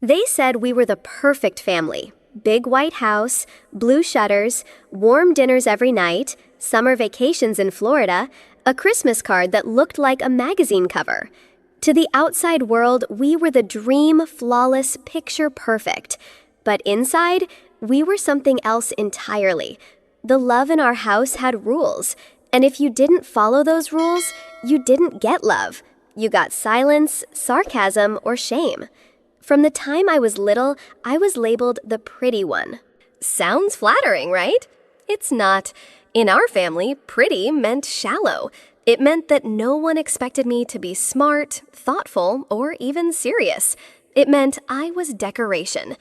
They said we were the perfect family. Big white house, blue shutters, warm dinners every night, summer vacations in Florida, a Christmas card that looked like a magazine cover. To the outside world, we were the dream, flawless, picture perfect. But inside, we were something else entirely. The love in our house had rules, and if you didn't follow those rules, you didn't get love. You got silence, sarcasm, or shame. From the time I was little, I was labeled the pretty one. Sounds flattering, right? It's not. In our family, pretty meant shallow. It meant that no one expected me to be smart, thoughtful, or even serious. It meant I was decoration.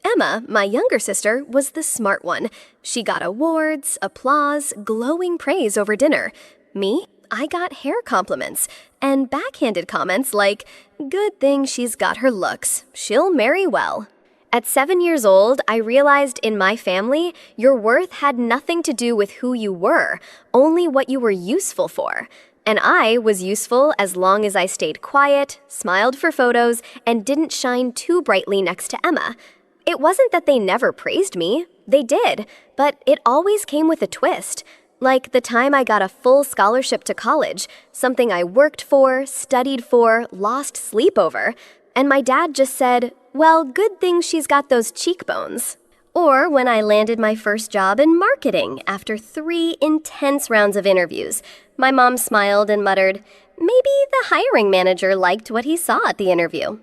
Emma, my younger sister, was the smart one. She got awards, applause, glowing praise over dinner. Me, I got hair compliments and backhanded comments like, "Good thing she's got her looks. She'll marry well." At 7 years old, I realized in my family, your worth had nothing to do with who you were, only what you were useful for. And I was useful as long as I stayed quiet, smiled for photos, and didn't shine too brightly next to Emma. It wasn't that they never praised me. They did, but it always came with a twist. Like the time I got a full scholarship to college, something I worked for, studied for, lost sleep over, and my dad just said, "Well, good thing she's got those cheekbones." Or when I landed my first job in marketing after 3 intense rounds of interviews, my mom smiled and muttered, "Maybe the hiring manager liked what he saw at the interview."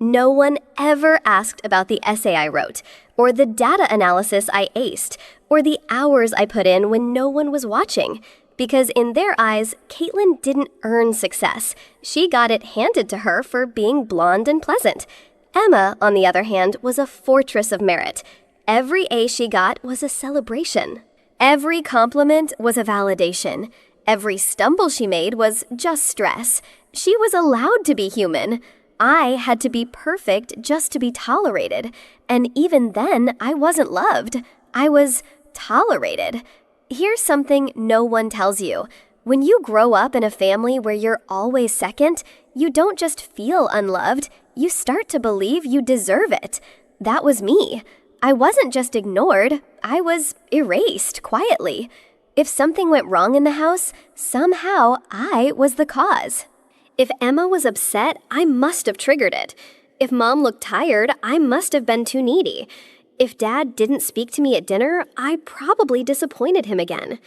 No one ever asked about the essay I wrote, or the data analysis I aced, or the hours I put in when no one was watching. Because in their eyes, Caitlin didn't earn success. She got it handed to her for being blonde and pleasant. Emma, on the other hand, was a fortress of merit. Every A she got was a celebration. Every compliment was a validation. Every stumble she made was just stress. She was allowed to be human. I had to be perfect just to be tolerated. And even then, I wasn't loved. I was tolerated. Here's something no one tells you. When you grow up in a family where you're always second, you don't just feel unloved, you start to believe you deserve it. That was me. I wasn't just ignored, I was erased quietly. If something went wrong in the house, somehow I was the cause. If Emma was upset, I must have triggered it. If Mom looked tired, I must have been too needy. If Dad didn't speak to me at dinner, I probably disappointed him again.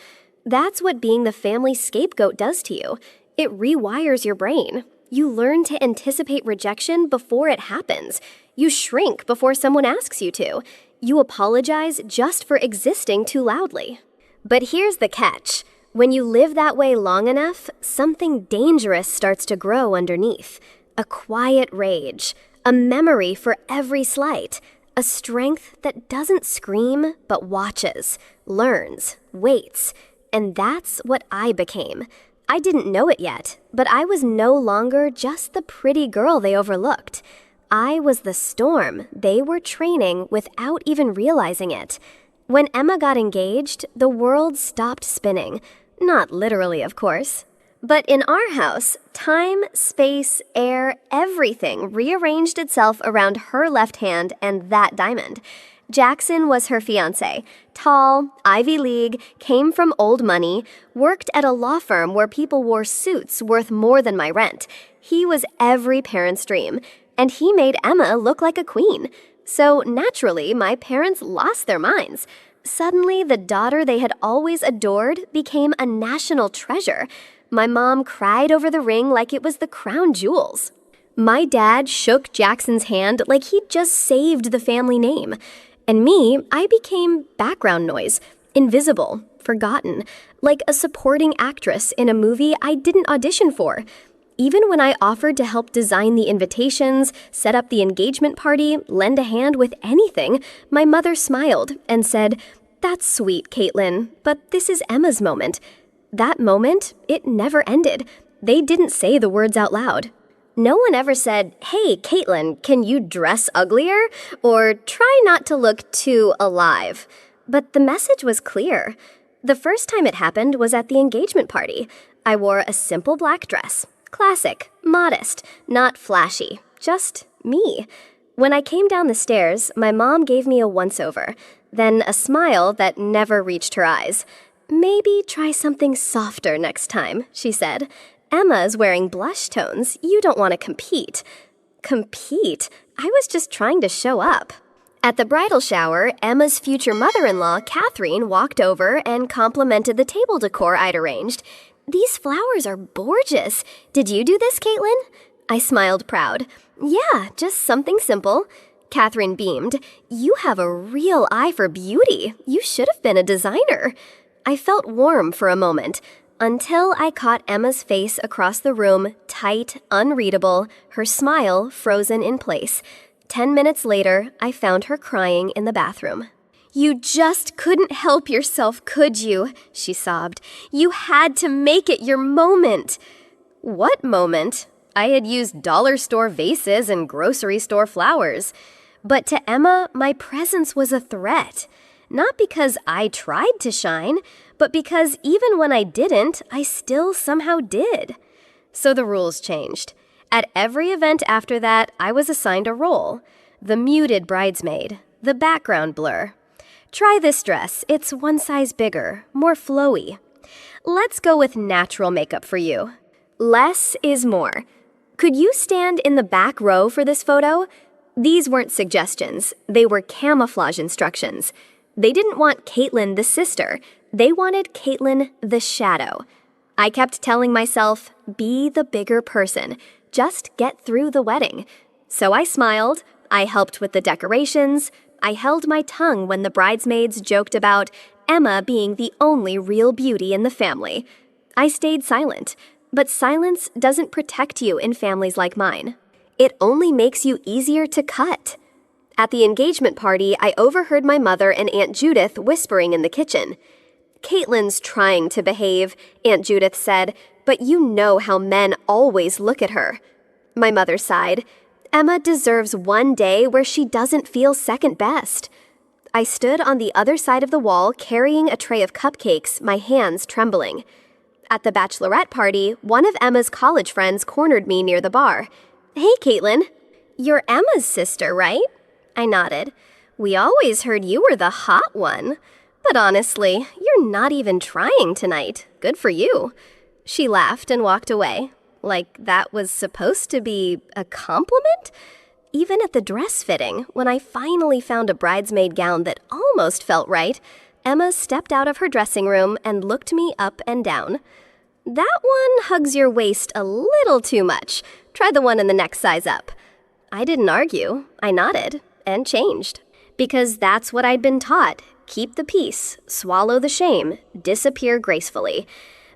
That's what being the family scapegoat does to you. It rewires your brain. You learn to anticipate rejection before it happens. You shrink before someone asks you to. You apologize just for existing too loudly. But here's the catch. When you live that way long enough, something dangerous starts to grow underneath. A quiet rage, a memory for every slight, a strength that doesn't scream but watches, learns, waits. And that's what I became. I didn't know it yet, but I was no longer just the pretty girl they overlooked. I was the storm they were training without even realizing it. When Emma got engaged, the world stopped spinning. Not literally, of course. But in our house, time, space, air, everything rearranged itself around her left hand and that diamond. Jackson was her fiancé. Tall, Ivy League, came from old money, worked at a law firm where people wore suits worth more than my rent. He was every parent's dream, and he made Emma look like a queen. So naturally, my parents lost their minds. Suddenly, the daughter they had always adored became a national treasure. My mom cried over the ring like it was the crown jewels. My dad shook Jackson's hand like he'd just saved the family name. And me, I became background noise, invisible, forgotten, like a supporting actress in a movie I didn't audition for. Even when I offered to help design the invitations, set up the engagement party, lend a hand with anything, my mother smiled and said, "That's sweet, Caitlin, but this is Emma's moment." That moment, it never ended. They didn't say the words out loud. No one ever said, "Hey, Caitlin, can you dress uglier?" or "Try not to look too alive." But the message was clear. The first time it happened was at the engagement party. I wore a simple black dress. Classic, modest, not flashy, just me. When I came down the stairs, my mom gave me a once-over, then a smile that never reached her eyes. "Maybe try something softer next time," she said. "Emma's wearing blush tones. You don't want to compete." Compete? I was just trying to show up. At the bridal shower, Emma's future mother-in-law, Catherine, walked over and complimented the table decor I'd arranged. "These flowers are gorgeous. Did you do this, Caitlin?" I smiled proud. "Yeah, just something simple." Catherine beamed. "You have a real eye for beauty. You should have been a designer." I felt warm for a moment, until I caught Emma's face across the room, tight, unreadable, her smile frozen in place. 10 minutes later, I found her crying in the bathroom. "You just couldn't help yourself, could you?" she sobbed. "You had to make it your moment." What moment? I had used dollar store vases and grocery store flowers. But to Emma, my presence was a threat. Not because I tried to shine, but because even when I didn't, I still somehow did. So the rules changed. At every event after that, I was assigned a role. The muted bridesmaid, the background blur. "Try this dress. It's one size bigger, more flowy." "Let's go with natural makeup for you." Less is more. "Could you stand in the back row for this photo?" These weren't suggestions. They were camouflage instructions. They didn't want Caitlin the sister. They wanted Caitlin the shadow. I kept telling myself, be the bigger person. Just get through the wedding. So I smiled. I helped with the decorations. I held my tongue when the bridesmaids joked about Emma being the only real beauty in the family. I stayed silent. But silence doesn't protect you in families like mine. It only makes you easier to cut. At the engagement party, I overheard my mother and Aunt Judith whispering in the kitchen. "Caitlin's trying to behave," Aunt Judith said, "but you know how men always look at her." My mother sighed. "Emma deserves one day where she doesn't feel second best." I stood on the other side of the wall carrying a tray of cupcakes, my hands trembling. At the bachelorette party, one of Emma's college friends cornered me near the bar. "Hey, Caitlin. You're Emma's sister, right?" I nodded. "We always heard you were the hot one. But honestly, you're not even trying tonight. Good for you." She laughed and walked away. Like that was supposed to be a compliment? Even at the dress fitting, when I finally found a bridesmaid gown that almost felt right, Emma stepped out of her dressing room and looked me up and down. "That one hugs your waist a little too much. Try the one in the next size up." I didn't argue. I nodded and changed. Because that's what I'd been taught. Keep the peace, swallow the shame, disappear gracefully.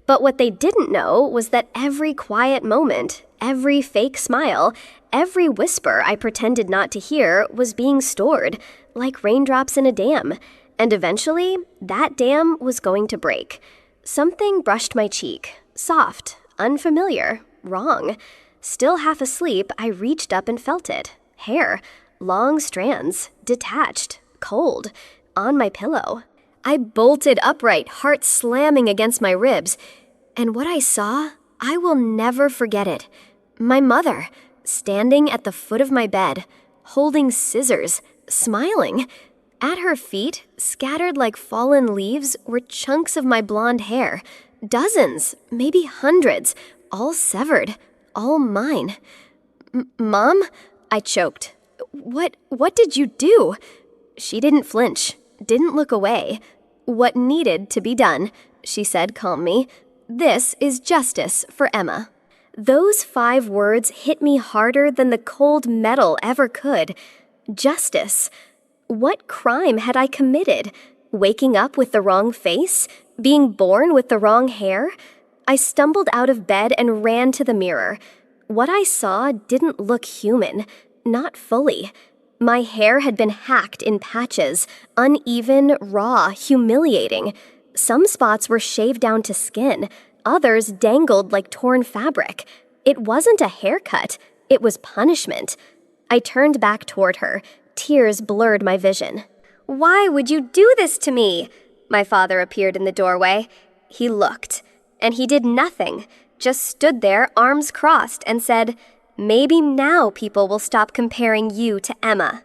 But what they didn't know was that every quiet moment, every fake smile, every whisper I pretended not to hear was being stored, like raindrops in a dam. And eventually, that dam was going to break. Something brushed my cheek. Soft, unfamiliar, wrong. Still half asleep, I reached up and felt it. Hair, long strands, detached, cold, on my pillow. I bolted upright, heart slamming against my ribs. And what I saw, I will never forget it. My mother, standing at the foot of my bed, holding scissors, smiling. At her feet, scattered like fallen leaves, were chunks of my blonde hair. Dozens, maybe hundreds, all severed, all mine. "Mom?" I choked. What did you do?" She didn't flinch, didn't look away. "What needed to be done," she said calmly. "This is justice for Emma." Those 5 words hit me harder than the cold metal ever could. Justice. What crime had I committed? Waking up with the wrong face? Being born with the wrong hair? I stumbled out of bed and ran to the mirror. What I saw didn't look human, not fully. My hair had been hacked in patches, uneven, raw, humiliating. Some spots were shaved down to skin, others dangled like torn fabric. It wasn't a haircut, it was punishment. I turned back toward her. Tears blurred my vision. "Why would you do this to me?" My father appeared in the doorway. He looked, and he did nothing, just stood there, arms crossed, and said, Maybe now people will stop comparing you to Emma.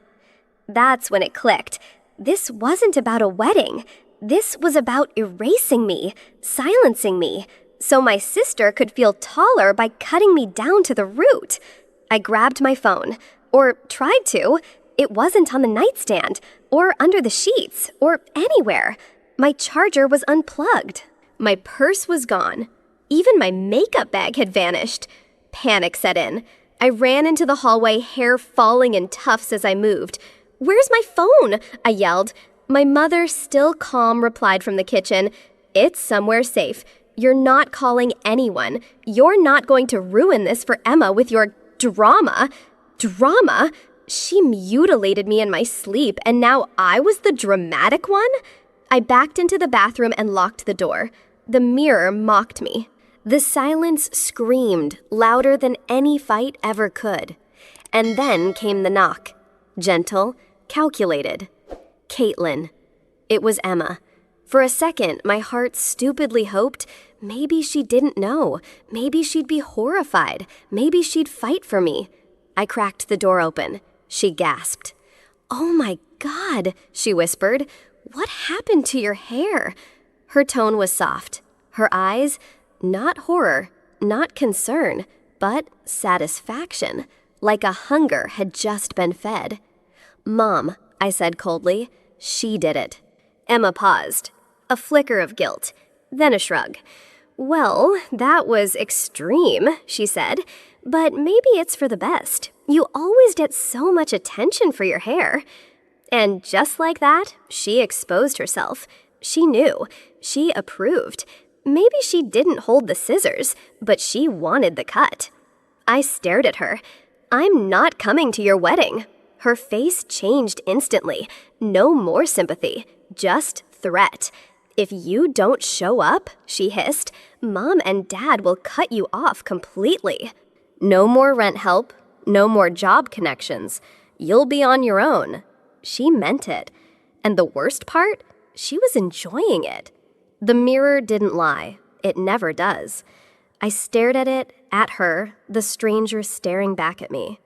That's when it clicked. This wasn't about a wedding. This was about erasing me, silencing me, so my sister could feel taller by cutting me down to the root. I grabbed my phone, or tried to. It wasn't on the nightstand, or under the sheets, or anywhere. My charger was unplugged. My purse was gone. Even my makeup bag had vanished. Panic set in. I ran into the hallway, hair falling in tufts as I moved. "Where's my phone?" I yelled. My mother, still calm, replied from the kitchen, "It's somewhere safe. You're not calling anyone. You're not going to ruin this for Emma with your drama." Drama? She mutilated me in my sleep, and now I was the dramatic one? I backed into the bathroom and locked the door. The mirror mocked me. The silence screamed louder than any fight ever could. And then came the knock. Gentle, calculated. Caitlin. It was Emma. For a second, my heart stupidly hoped maybe she didn't know. Maybe she'd be horrified. Maybe she'd fight for me. I cracked the door open. She gasped. "Oh my God," she whispered. "What happened to your hair?" Her tone was soft. Her eyes, not horror, not concern, but satisfaction, like a hunger had just been fed. "Mom," I said coldly. "She did it." Emma paused. A flicker of guilt, then a shrug. "Well, that was extreme," she said, "but maybe it's for the best. You always get so much attention for your hair." And just like that, she exposed herself. She knew. She approved. Maybe she didn't hold the scissors, but she wanted the cut. I stared at her. "I'm not coming to your wedding." Her face changed instantly. No more sympathy, just threat. "If you don't show up," she hissed, "Mom and Dad will cut you off completely. No more rent help, no more job connections. You'll be on your own." She meant it. And the worst part? She was enjoying it. The mirror didn't lie. It never does. I stared at it, at her, the stranger staring back at me.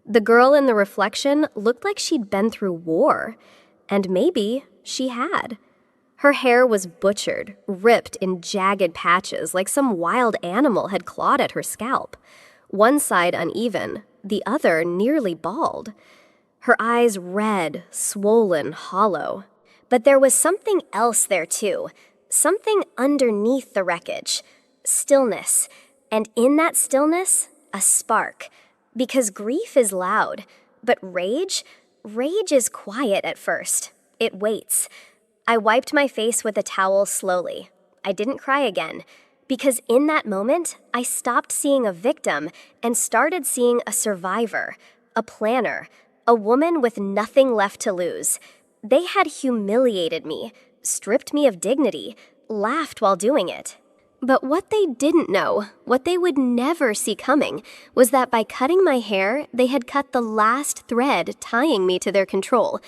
The girl in the reflection looked like she'd been through war. And maybe she had. Her hair was butchered, ripped in jagged patches like some wild animal had clawed at her scalp. One side uneven, the other nearly bald. Her eyes red, swollen, hollow. But there was something else there too. Something underneath the wreckage. Stillness. And in that stillness, a spark. Because grief is loud, but rage is quiet at first. It waits. I wiped my face with a towel slowly. I didn't cry again, because in that moment, I stopped seeing a victim and started seeing a survivor, a planner, a woman with nothing left to lose. They had humiliated me, stripped me of dignity, laughed while doing it. But what they didn't know, what they would never see coming, was that by cutting my hair, they had cut the last thread tying me to their control.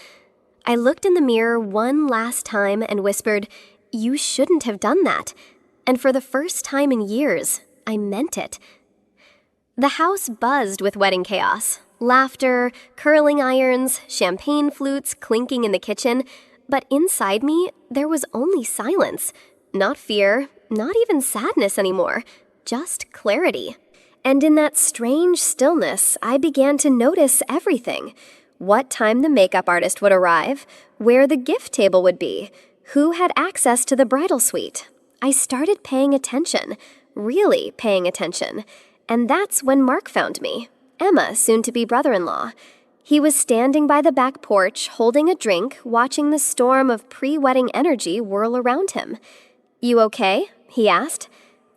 I looked in the mirror one last time and whispered, "You shouldn't have done that." And for the first time in years, I meant it. The house buzzed with wedding chaos. Laughter, curling irons, champagne flutes clinking in the kitchen. But inside me, there was only silence. Not fear, not even sadness anymore, just clarity. And in that strange stillness, I began to notice everything. What time the makeup artist would arrive, where the gift table would be, who had access to the bridal suite. I started paying attention, really paying attention. And that's when Mark found me, Emma, soon-to-be brother-in-law. He was standing by the back porch, holding a drink, watching the storm of pre-wedding energy whirl around him. "You okay?" he asked.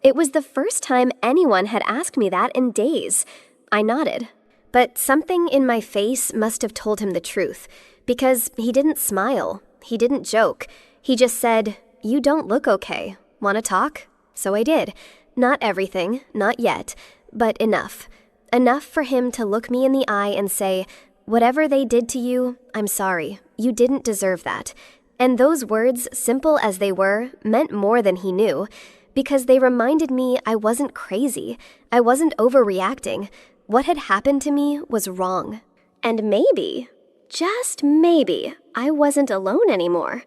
It was the first time anyone had asked me that in days. I nodded. But something in my face must have told him the truth, because he didn't smile, he didn't joke. He just said, "You don't look okay. Want to talk?" So I did. Not everything, not yet, but enough. Enough for him to look me in the eye and say, "Whatever they did to you, I'm sorry. You didn't deserve that." And those words, simple as they were, meant more than he knew, because they reminded me I wasn't crazy. I wasn't overreacting. What had happened to me was wrong. And maybe, just maybe, I wasn't alone anymore.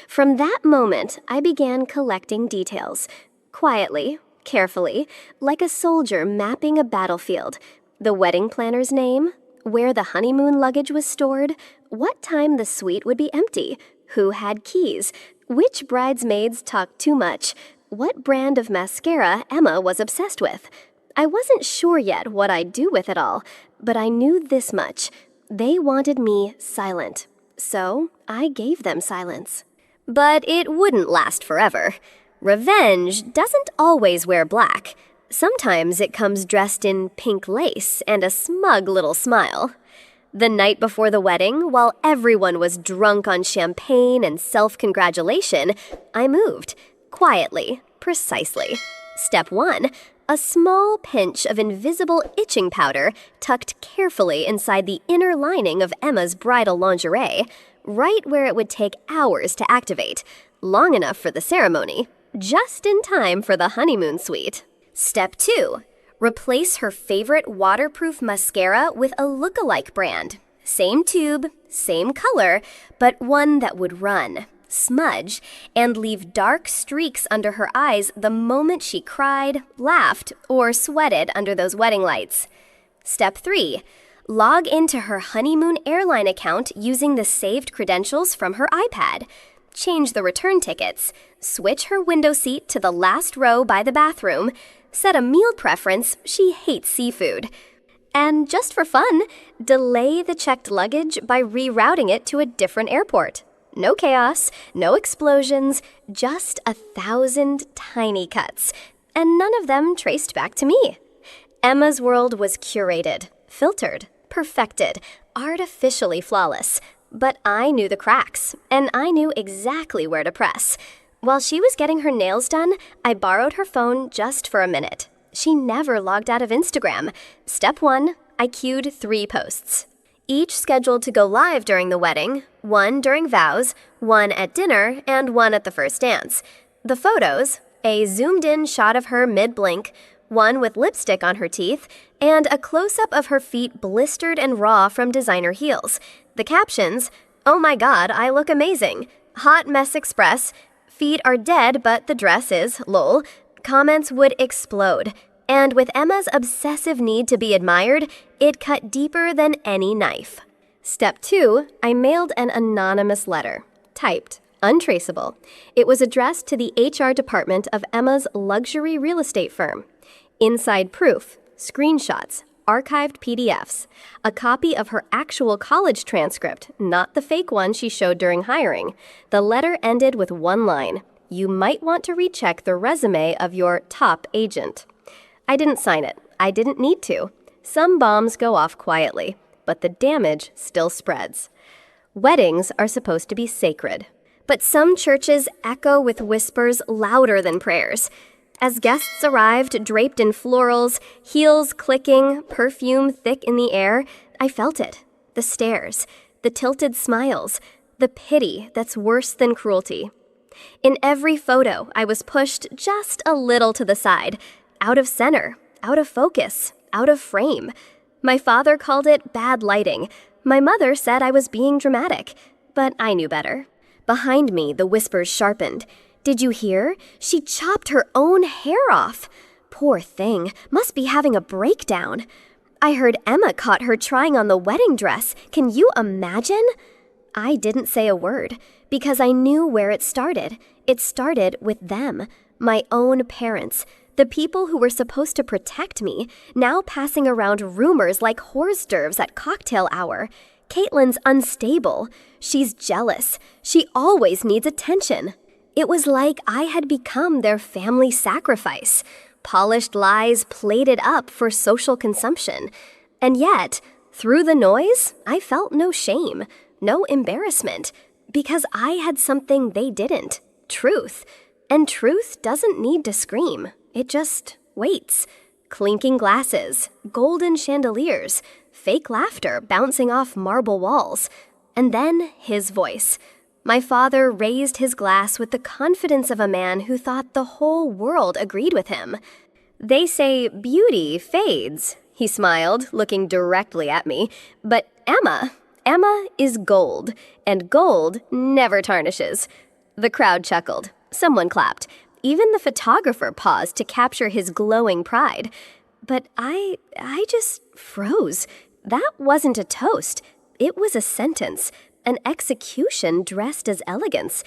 From that moment, I began collecting details. Quietly, carefully, like a soldier mapping a battlefield. The wedding planner's name, where the honeymoon luggage was stored, what time the suite would be empty, who had keys, which bridesmaids talked too much, what brand of mascara Emma was obsessed with. I wasn't sure yet what I'd do with it all, but I knew this much. They wanted me silent, so I gave them silence. But it wouldn't last forever. Revenge doesn't always wear black. Sometimes it comes dressed in pink lace and a smug little smile. The night before the wedding, while everyone was drunk on champagne and self-congratulation, I moved. Quietly, precisely. Step 1. A small pinch of invisible itching powder tucked carefully inside the inner lining of Emma's bridal lingerie, right where it would take hours to activate, long enough for the ceremony, just in time for the honeymoon suite. Step 2. Replace her favorite waterproof mascara with a look-alike brand. Same tube, same color, but one that would run, smudge, and leave dark streaks under her eyes the moment she cried, laughed, or sweated under those wedding lights. Step 3. Log into her honeymoon airline account using the saved credentials from her iPad. Change the return tickets. Switch her window seat to the last row by the bathroom. Set a meal preference. She hates seafood. And just for fun, delay the checked luggage by rerouting it to a different airport. No chaos, no explosions, just 1,000 tiny cuts, and none of them traced back to me. Emma's world was curated, filtered, perfected, artificially flawless. But I knew the cracks, and I knew exactly where to press. While she was getting her nails done, I borrowed her phone just for a minute. She never logged out of Instagram. Step 1, I queued 3 posts. Each scheduled to go live during the wedding, 1 during vows, 1 at dinner, and 1 at the first dance. The photos, a zoomed-in shot of her mid-blink, 1 with lipstick on her teeth, and a close-up of her feet blistered and raw from designer heels. The captions, "Oh my god, I look amazing," "Hot Mess Express," "Feet are dead but the dress is, lol." Comments would explode. And with Emma's obsessive need to be admired, it cut deeper than any knife. Step 2, I mailed an anonymous letter. Typed, untraceable. It was addressed to the HR department of Emma's luxury real estate firm. Inside proof, screenshots, archived PDFs, a copy of her actual college transcript, not the fake one she showed during hiring. The letter ended with one line: "You might want to recheck the resume of your top agent." I didn't sign it. I didn't need to. Some bombs go off quietly, but the damage still spreads. Weddings are supposed to be sacred, but some churches echo with whispers louder than prayers. As guests arrived, draped in florals, heels clicking, perfume thick in the air, I felt it. The stares, the tilted smiles, the pity that's worse than cruelty. In every photo, I was pushed just a little to the side, out of center, out of focus, out of frame. My father called it bad lighting. My mother said I was being dramatic, but I knew better. Behind me, the whispers sharpened. "Did you hear? She chopped her own hair off. Poor thing, must be having a breakdown. I heard Emma caught her trying on the wedding dress. Can you imagine?" I didn't say a word, because I knew where it started. It started with them, my own parents, the people who were supposed to protect me, now passing around rumors like hors d'oeuvres at cocktail hour. Caitlin's unstable. She's jealous. She always needs attention. It was like I had become their family sacrifice, polished lies plated up for social consumption. And yet, through the noise, I felt no shame, no embarrassment, because I had something they didn't: truth. And truth doesn't need to scream. It just waits. Clinking glasses, golden chandeliers, fake laughter bouncing off marble walls. And then his voice. My father raised his glass with the confidence of a man who thought the whole world agreed with him. They say beauty fades. he smiled, looking directly at me. But Emma is gold, and gold never tarnishes. The crowd chuckled. Someone clapped. Even the photographer paused to capture his glowing pride. But I just froze. That wasn't a toast. It was a sentence, an execution dressed as elegance.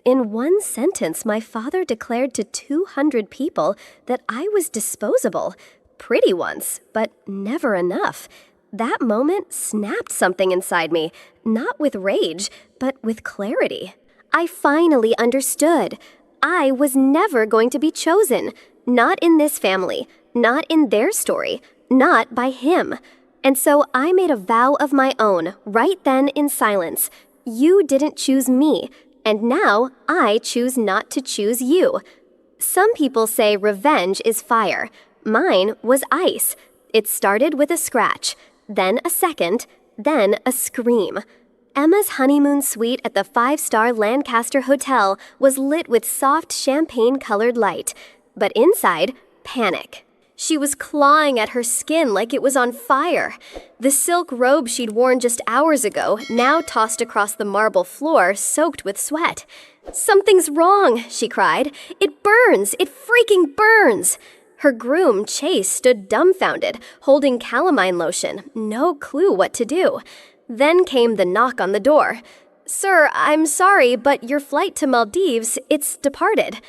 In one sentence, my father declared to 200 people that I was disposable. Pretty once, but never enough. That moment snapped something inside me, not with rage, but with clarity. I finally understood. I was never going to be chosen. Not in this family, not in their story, not by him. And so I made a vow of my own, right then in silence. You didn't choose me, and now I choose not to choose you. Some people say revenge is fire. Mine was ice. It started with a scratch, then a second, then a scream. Emma's honeymoon suite at the 5-star Lancaster Hotel was lit with soft champagne-colored light, but inside, panic. She was clawing at her skin like it was on fire. The silk robe she'd worn just hours ago now tossed across the marble floor, soaked with sweat. "Something's wrong," she cried. "It burns! It freaking burns!" Her groom, Chase, stood dumbfounded, holding calamine lotion, no clue what to do. Then came the knock on the door. "Sir, I'm sorry, but your flight to Maldives, it's departed."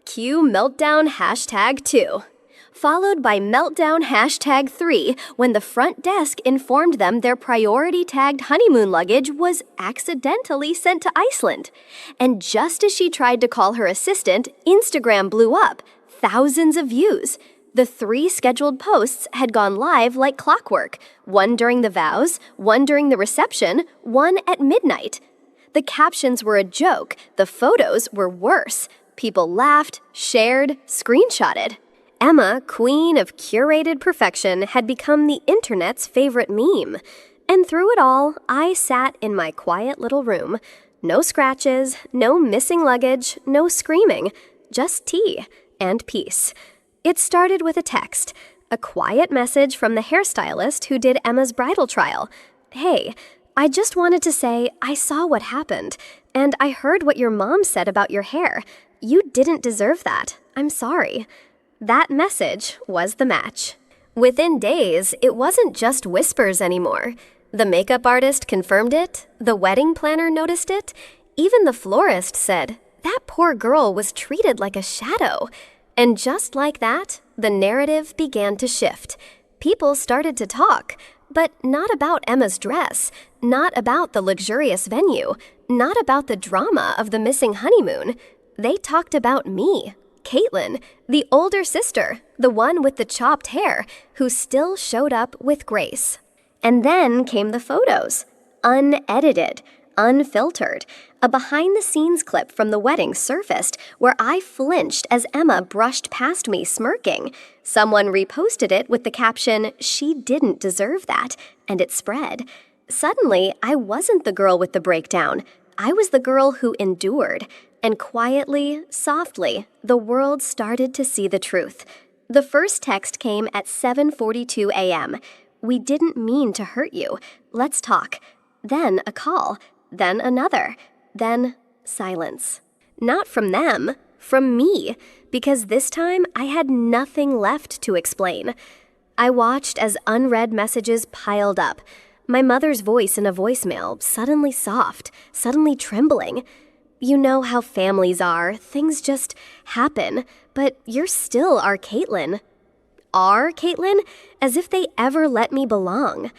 Cue meltdown #2. Followed by meltdown #3 when the front desk informed them their priority-tagged honeymoon luggage was accidentally sent to Iceland. And just as she tried to call her assistant, Instagram blew up. Thousands of views. The 3 scheduled posts had gone live like clockwork, one during the vows, one during the reception, one at midnight. The captions were a joke, the photos were worse. People laughed, shared, screenshotted. Emma, queen of curated perfection, had become the internet's favorite meme. And through it all, I sat in my quiet little room. No scratches, no missing luggage, no screaming, just tea and peace. It started with a text, a quiet message from the hairstylist who did Emma's bridal trial. "Hey, I just wanted to say I saw what happened, and I heard what your mom said about your hair. You didn't deserve that. I'm sorry." That message was the match. Within days, it wasn't just whispers anymore. The makeup artist confirmed it, the wedding planner noticed it, even the florist said, "That poor girl was treated like a shadow." And just like that, the narrative began to shift. People started to talk, but not about Emma's dress, not about the luxurious venue, not about the drama of the missing honeymoon. They talked about me. Caitlin, the older sister, the one with the chopped hair, who still showed up with grace. And then came the photos, unedited, unfiltered. A behind-the-scenes clip from the wedding surfaced where I flinched as Emma brushed past me smirking. Someone reposted it with the caption, "She didn't deserve that," and it spread. Suddenly, I wasn't the girl with the breakdown. I was the girl who endured. And quietly, softly, the world started to see the truth. The first text came at 7:42 a.m. "We didn't mean to hurt you. Let's talk." Then a call. Then another. Then silence. Not from them, from me, because this time I had nothing left to explain. I watched as unread messages piled up. My mother's voice in a voicemail, suddenly soft, suddenly trembling. "You know how families are, things just happen, but you're still our Caitlin." Our Caitlin? As if they ever let me belong.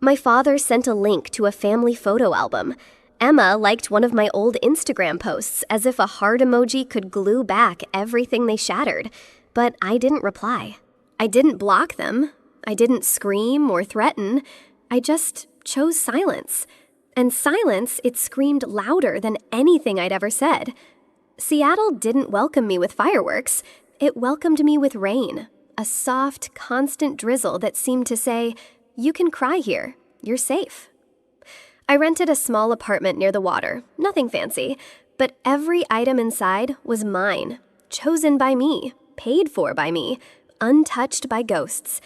My father sent a link to a family photo album. Emma liked one of my old Instagram posts as if a heart emoji could glue back everything they shattered, but I didn't reply. I didn't block them. I didn't scream or threaten. I just chose silence. And silence, it screamed louder than anything I'd ever said. Seattle didn't welcome me with fireworks. It welcomed me with rain, a soft, constant drizzle that seemed to say, "You can cry here. You're safe." I rented a small apartment near the water, nothing fancy, but every item inside was mine, chosen by me, paid for by me, untouched by ghosts.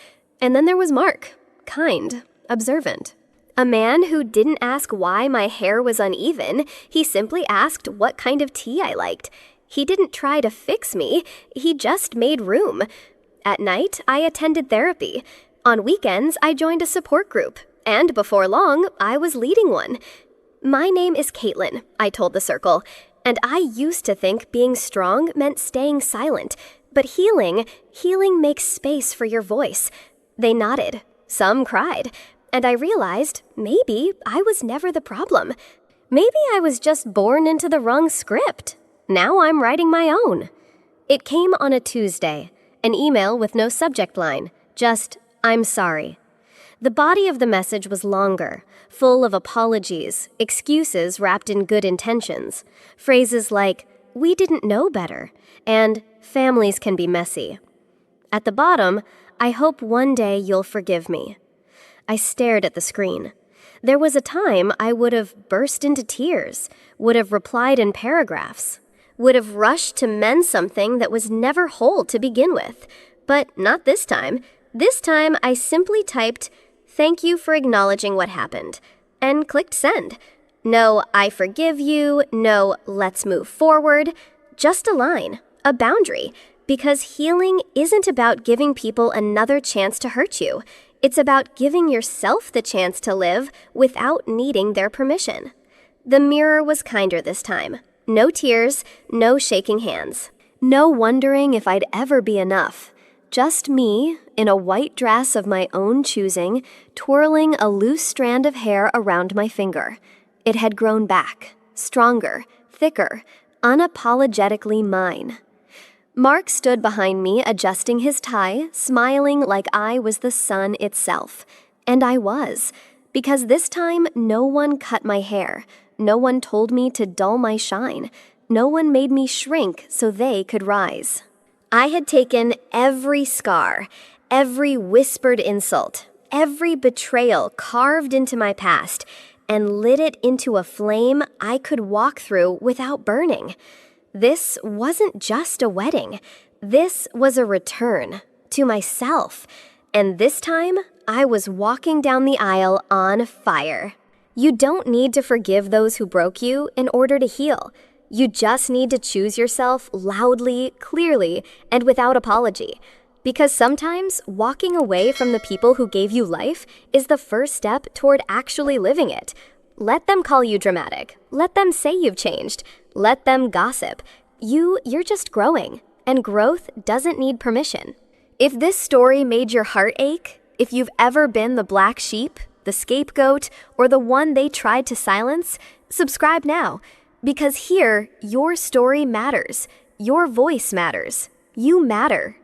And then there was Mark, kind, observant. A man who didn't ask why my hair was uneven, he simply asked what kind of tea I liked. He didn't try to fix me, he just made room. At night, I attended therapy. On weekends, I joined a support group, and before long, I was leading one. My name is Caitlin, I told the circle, and I used to think being strong meant staying silent, but healing makes space for your voice. They nodded, some cried, and I realized maybe I was never the problem. Maybe I was just born into the wrong script. Now I'm writing my own. It came on a Tuesday, an email with no subject line, just, "I'm sorry." The body of the message was longer, full of apologies, excuses wrapped in good intentions. Phrases like, "We didn't know better," and "Families can be messy." At the bottom, "I hope one day you'll forgive me." I stared at the screen. There was a time I would have burst into tears, would have replied in paragraphs, would have rushed to mend something that was never whole to begin with. But not this time. This time I simply typed, "Thank you for acknowledging what happened," and clicked send. No, "I forgive you," no, "let's move forward." Just a line, a boundary, because healing isn't about giving people another chance to hurt you. It's about giving yourself the chance to live without needing their permission. The mirror was kinder this time. No tears, no shaking hands. No wondering if I'd ever be enough. Just me, in a white dress of my own choosing, twirling a loose strand of hair around my finger. It had grown back, stronger, thicker, unapologetically mine. Mark stood behind me, adjusting his tie, smiling like I was the sun itself. And I was, because this time no one cut my hair, no one told me to dull my shine, no one made me shrink so they could rise. I had taken every scar, every whispered insult, every betrayal carved into my past, and lit it into a flame I could walk through without burning. This wasn't just a wedding. This was a return to myself. And this time, I was walking down the aisle on fire. You don't need to forgive those who broke you in order to heal. You just need to choose yourself loudly, clearly, and without apology. Because sometimes walking away from the people who gave you life is the first step toward actually living it. Let them call you dramatic. Let them say you've changed. Let them gossip. You're just growing, and growth doesn't need permission. If this story made your heart ache, if you've ever been the black sheep, the scapegoat, or the one they tried to silence, subscribe now. Because here, your story matters. Your voice matters. You matter.